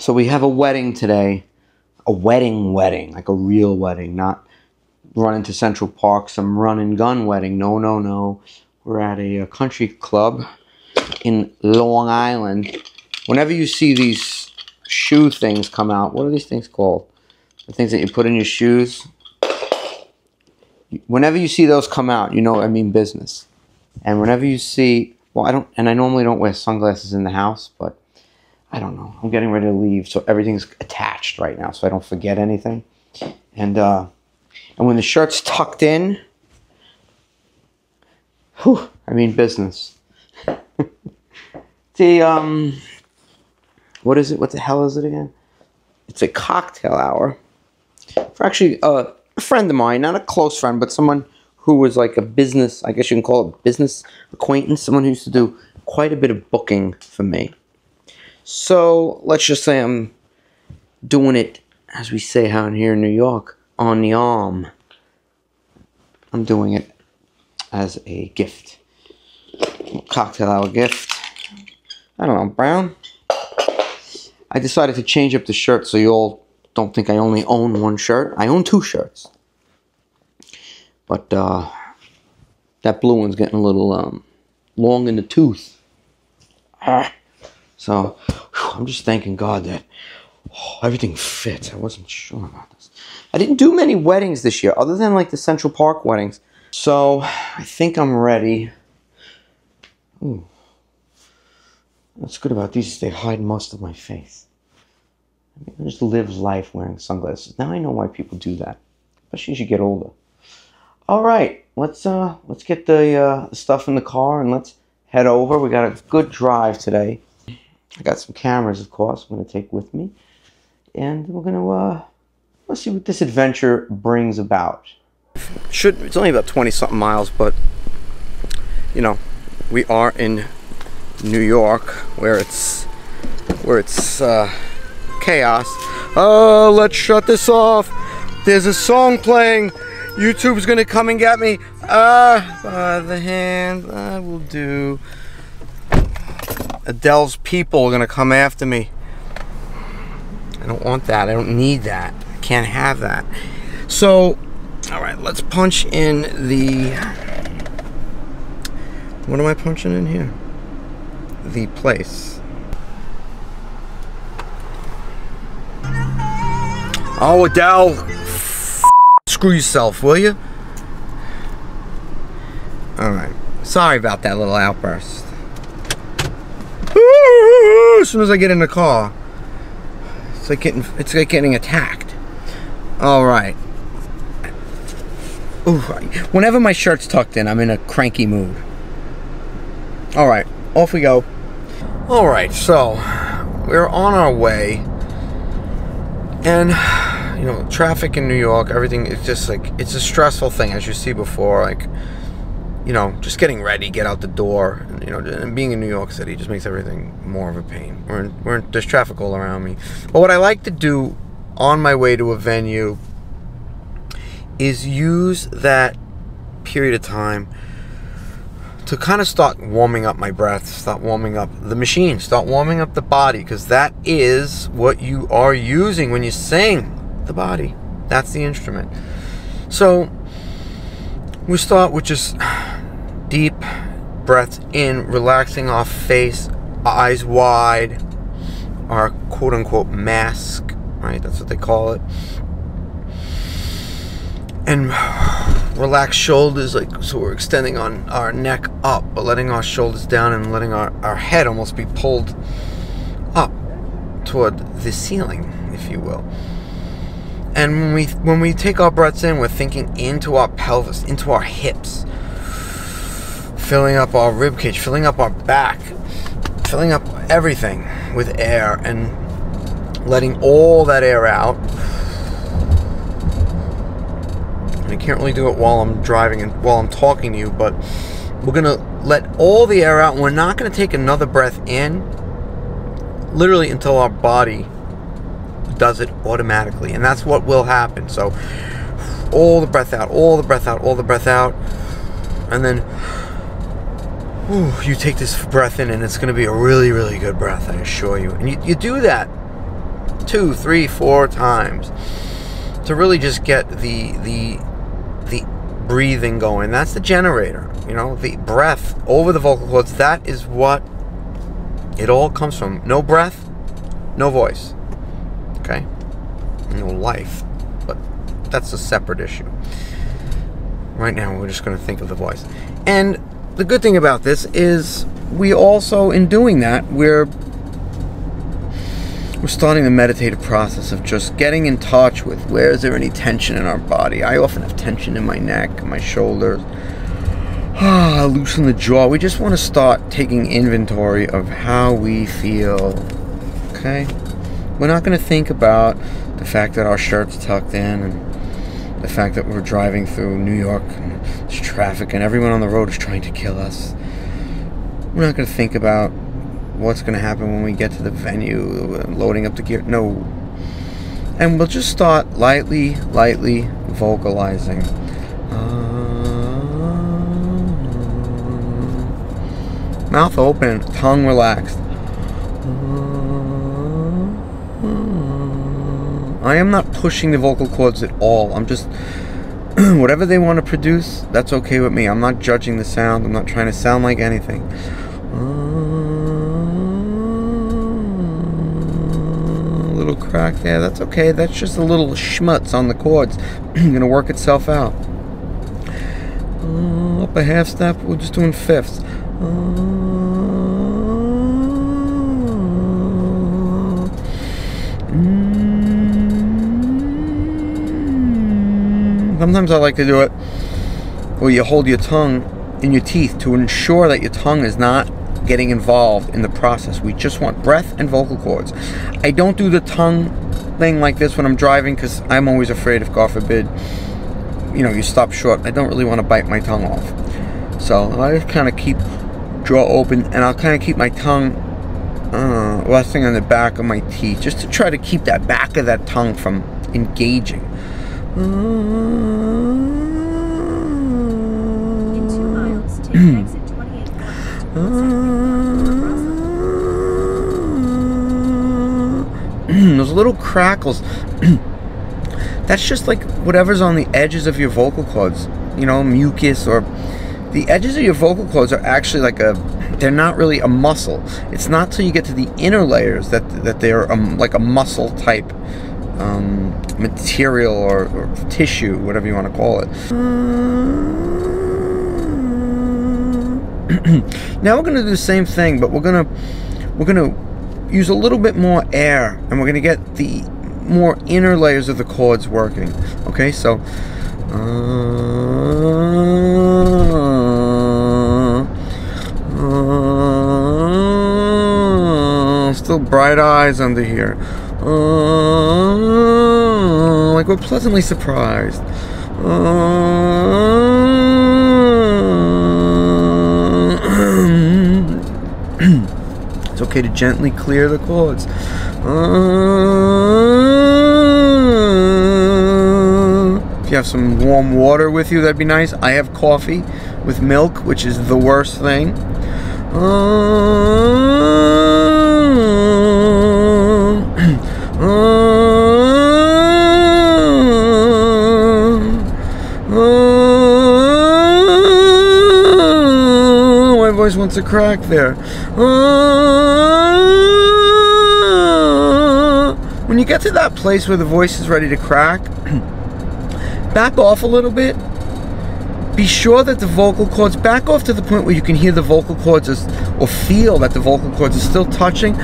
So we have a wedding today. A wedding, like a real wedding, not running to Central Park, some run and gun wedding. No, no, no. We're at a country club in Long Island. Whenever you see these shoe things come out, what are these things called? The things that you put in your shoes. Whenever you see those come out, you know I mean business. And whenever you see, well, I normally don't wear sunglasses in the house, but I don't know. I'm getting ready to leave, so everything's attached right now, so I don't forget anything. And when the shirt's tucked in, whew, I mean business. The what is it? What the hell is it again? It's a cocktail hour for actually a friend of mine, not a close friend, but someone who was like a business, I guess you can call it business acquaintance, someone who used to do quite a bit of booking for me. So let's just say I'm doing it, as we say out here in New York, on the arm. I'm doing it as a gift. Cocktail hour gift. I don't know, brown. I decided to change up the shirt so you all don't think I only own one shirt. I own two shirts. But that blue one's getting a little long in the tooth. So I'm just thanking God that everything fits. I wasn't sure about this. I didn't do many weddings this year, other than like the Central Park weddings. So I think I'm ready. Ooh. What's good about these is they hide most of my face. I just live life wearing sunglasses. Now I know why people do that, especially as you get older. All right, let's get the stuff in the car and let's head over. We got a good drive today. I got some cameras, of course, I'm going to take with me. And we're going to, let's see what this adventure brings about. It's only about 20-something miles, but, you know, we are in New York, where it's chaos. Oh, let's shut this off. There's a song playing. YouTube's going to come and get me. By the hand I will do. Adele's people are gonna come after me. I don't want that. I don't need that. I can't have that. So, all right, let's punch in the. What am I punching in here? The place. Oh, Adele, screw yourself, will you? All right. Sorry about that little outburst. As soon as I get in the car, it's like getting attacked. All right. Ooh, whenever my shirt's tucked in, I'm in a cranky mood. All right, off we go. All right, so we're on our way, and you know, traffic in New York, everything is just like, it's a stressful thing, as you see before. Like, you know, just getting ready, get out the door, and, you know, and being in New York City just makes everything more of a pain. There's traffic all around me. But what I like to do on my way to a venue is use that period of time to kind of start warming up my breath, start warming up the machine, start warming up the body, because that is what you are using when you sing, the body. That's the instrument. So we start with just deep breaths in, relaxing our face, eyes wide, our quote-unquote mask, right? That's what they call it. And relax shoulders, like, so we're extending on our neck up, but letting our shoulders down and letting our head almost be pulled up toward the ceiling, if you will. And when we take our breaths in, we're thinking into our pelvis, into our hips, filling up our rib cage, filling up our back, filling up everything with air, and letting all that air out. And I can't really do it while I'm driving and while I'm talking to you, but we're gonna let all the air out, and we're not gonna take another breath in, literally until our body does it automatically. And that's what will happen. So all the breath out, all the breath out, all the breath out, and then you take this breath in, and it's going to be a really, really good breath, I assure you. And you do that 2, 3, 4 times to really just get the breathing going. That's the generator, you know, the breath over the vocal cords. That is what it all comes from. No breath, no voice. Okay? No life. But that's a separate issue. Right now, we're just going to think of the voice. And the good thing about this is we also, in doing that, we're starting the meditative process of just getting in touch with where is there any tension in our body. I often have tension in my neck, my shoulders. Loosen the jaw. We just want to start taking inventory of how we feel. Okay? We're not going to think about the fact that our shirt's tucked in and the fact that we're driving through New York and there's traffic and everyone on the road is trying to kill us. We're not going to think about what's going to happen when we get to the venue, loading up the gear. No. And we'll just start lightly vocalizing. Mouth open, tongue relaxed. I am not pushing the vocal cords at all. I'm just, whatever they want to produce, that's okay with me. I'm not judging the sound. I'm not trying to sound like anything. A little crack there, that's okay. That's just a little schmutz on the chords. Gonna work itself out. Up a half step, we're just doing fifths. Sometimes I like to do it where you hold your tongue in your teeth to ensure that your tongue is not getting involved in the process. We just want breath and vocal cords. I don't do the tongue thing like this when I'm driving because I'm always afraid if, God forbid, you know, you stop short. I don't really want to bite my tongue off. So I just kind of keep jaw open and I'll kind of keep my tongue resting on the back of my teeth just to try to keep that back of that tongue from engaging. In 2 miles, take exit 28 Those little crackles. That's just like whatever's on the edges of your vocal cords. You know, mucus or the edges of your vocal cords are actually like they're not really a muscle. It's not till you get to the inner layers that they're like a muscle type material or tissue, whatever you want to call it. Now we're going to do the same thing, but we're going to use a little bit more air, and we're going to get the more inner layers of the chords working. Okay, so still bright eyes under here. Like we're pleasantly surprised. It's okay to gently clear the chords. If you have some warm water with you, that'd be nice. I have coffee with milk, which is the worst thing. My voice wants to crack there. When you get to that place where the voice is ready to crack, back off a little bit. Be sure that the vocal cords, back off to the point where you can hear the vocal cords or feel that the vocal cords are still touching.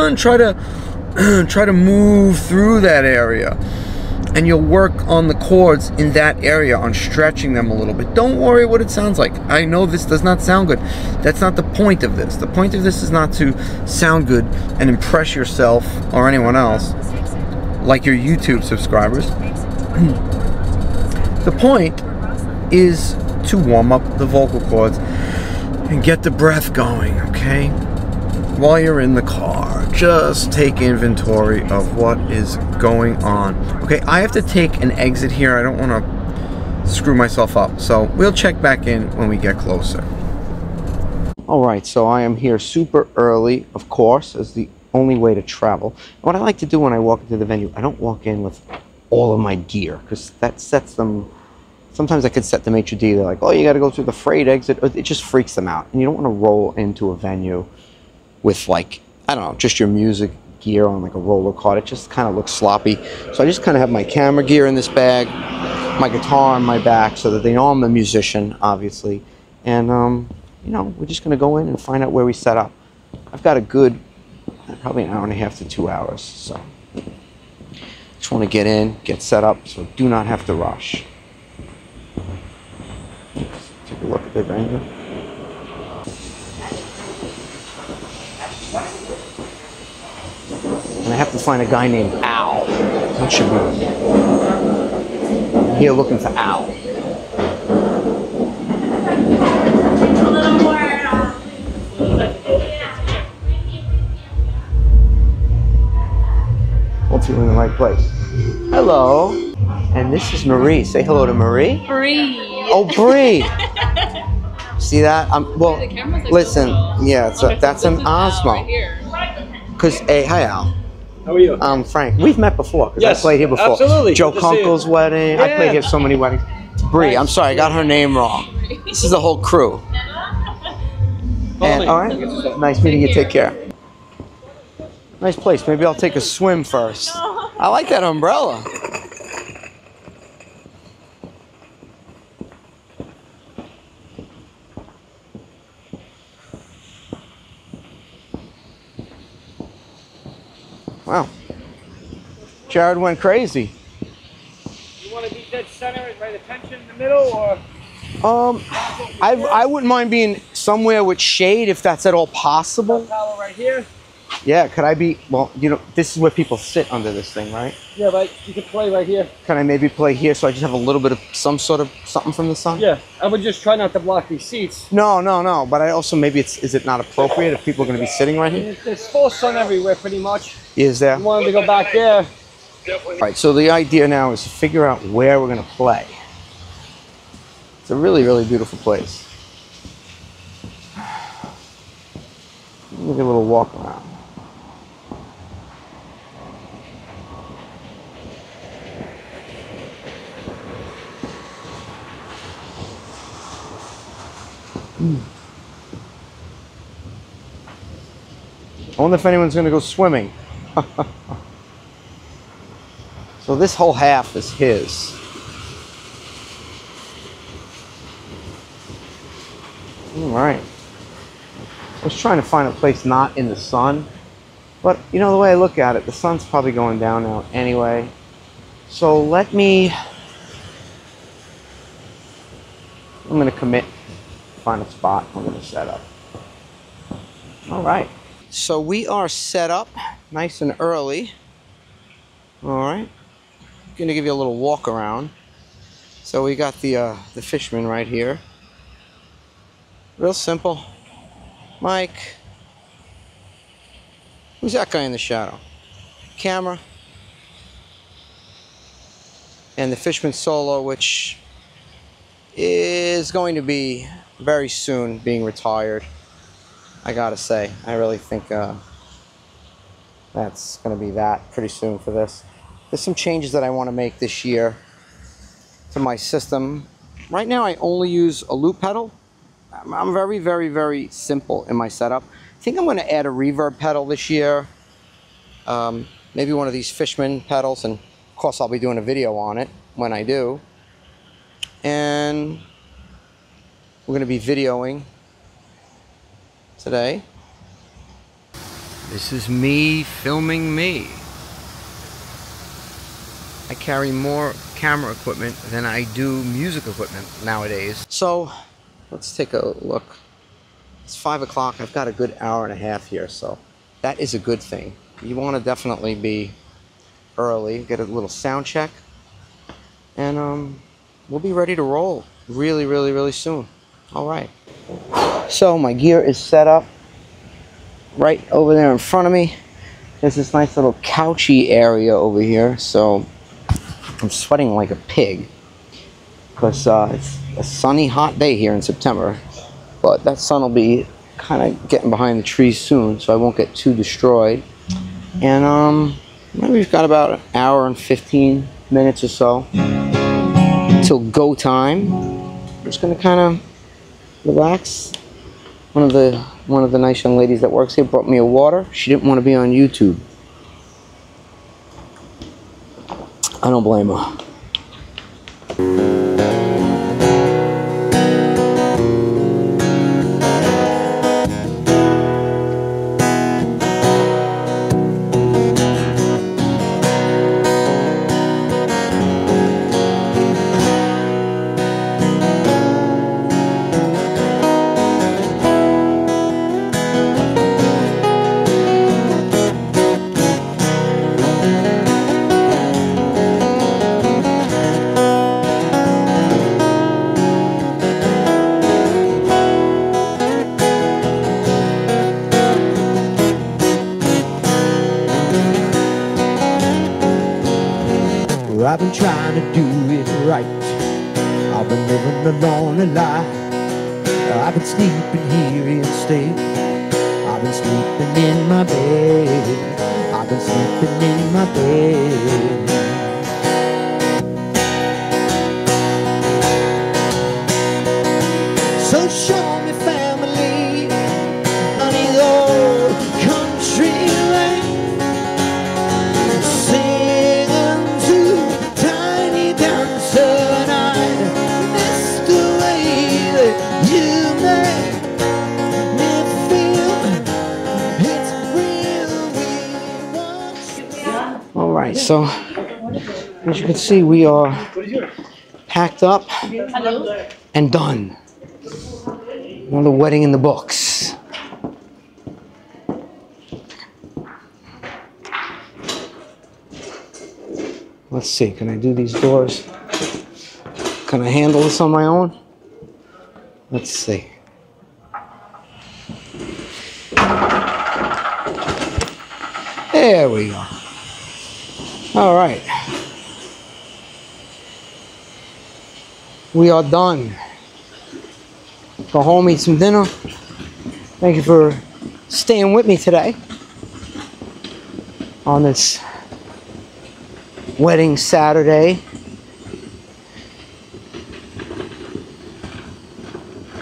And try to move through that area. And you'll work on the chords in that area, on stretching them a little bit. Don't worry what it sounds like. I know this does not sound good. That's not the point of this. The point of this is not to sound good and impress yourself or anyone else, like your YouTube subscribers. The point is to warm up the vocal cords and get the breath going, okay? While you're in the car, just take inventory of what is going on. Okay, I have to take an exit here. I don't want to screw myself up. So we'll check back in when we get closer. All right, so I am here super early, of course, as the only way to travel. What I like to do when I walk into the venue, I don't walk in with all of my gear, because that sets them, sometimes I could set the maitre d', they're like, oh, you got to go through the freight exit. It just freaks them out. And you don't want to roll into a venue with, like, I don't know, just your music gear on like a roller cart. It just kind of looks sloppy. So I just kind of have my camera gear in this bag, my guitar on my back, so that they know I'm a musician, obviously. And, you know, we're just going to go in and find out where we set up. I've got a good, probably an hour and a half to 2 hours. So just want to get in, get set up, so do not have to rush. Let's take a look at the venue. And I have to find a guy named Al. That should be here looking for Al. A little more. Hopefully we're in the right place. Hello. And this is Marie. Say hello to Marie. Bree. Oh, Bree. See that? Well, listen. Yeah, that's an Osmo. Because, hey, hi, Al. How are you? I'm Frank. We've met before. Yes, I played here before. absolutely. Joe Good to see you. Kunkel's wedding. I played here so many weddings. Bree, I'm sorry, I got her name wrong. This is the whole crew. And, all right. Nice meeting you. Take care. Nice place. Maybe I'll take a swim first. I like that umbrella. Wow. Jared went crazy. You want to be dead center and right attention in the middle, or? I wouldn't mind being somewhere with shade if that's at all possible. Power right here. Yeah, could I be, well, you know, this is where people sit under this thing, right? Yeah, right. You can play right here. Can I maybe play here so I just have a little bit of some sort of something from the sun? Yeah, I would just try not to block these seats. No, but I also, maybe is it not appropriate if people are going to be sitting right here? There's full sun everywhere, pretty much. Is there? You want them to go back there. All right, so the idea now is to figure out where we're going to play. It's a really, really beautiful place. Look at a little walk around. I wonder if anyone's going to go swimming. So this whole half is his. All right. I was trying to find a place not in the sun, but you know the way I look at it, the sun's probably going down now anyway. So I'm going to commit, find a spot, I'm going to set up. All right. So we are set up nice and early. All right. Going to give you a little walk around. So we got the Fishman right here. Real simple. Mike. Who's that guy in the shadow? Camera. And the Fishman Solo, which is going to be very soon being retired. I gotta say, I really think that's gonna be that pretty soon for this. There's some changes that I want to make this year to my system. Right now I only use a loop pedal. I'm very, very, very simple in my setup. I think I'm going to add a reverb pedal this year. Maybe one of these Fishman pedals, and of course I'll be doing a video on it when I do. And we're going to be videoing today. This is me filming me. I carry more camera equipment than I do music equipment nowadays. So let's take a look. It's 5 o'clock. I've got a good hour and a half here, so that is a good thing. You want to definitely be early, get a little sound check, and we'll be ready to roll really, really, really soon. All right. So my gear is set up right over there in front of me. There's this nice little couchy area over here, so I'm sweating like a pig because it's a sunny, hot day here in September, but that sun will be kind of getting behind the trees soon, so I won't get too destroyed. And maybe we've got about an hour and 15 minutes or so till go time. I'm just gonna kind of relax. One of the nice young ladies that works here brought me a water. She didn't want to be on YouTube. I don't blame her. I've been trying to do it right. I've been living a lonely life. I've been sleeping here instead. I've been sleeping in my bed. I've been sleeping in my bed. So show me family, honey, old country lane. Alright, so as you can see, we are packed up and done. Another wedding in the books. Let's see, can I do these doors? Can I handle this on my own? Let's see. There we go. All right. We are done. Go home, eat some dinner. Thank you for staying with me today on this wedding Saturday.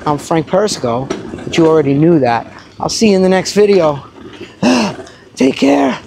I'm Frank Persico, but you already knew that. I'll see you in the next video. Take care.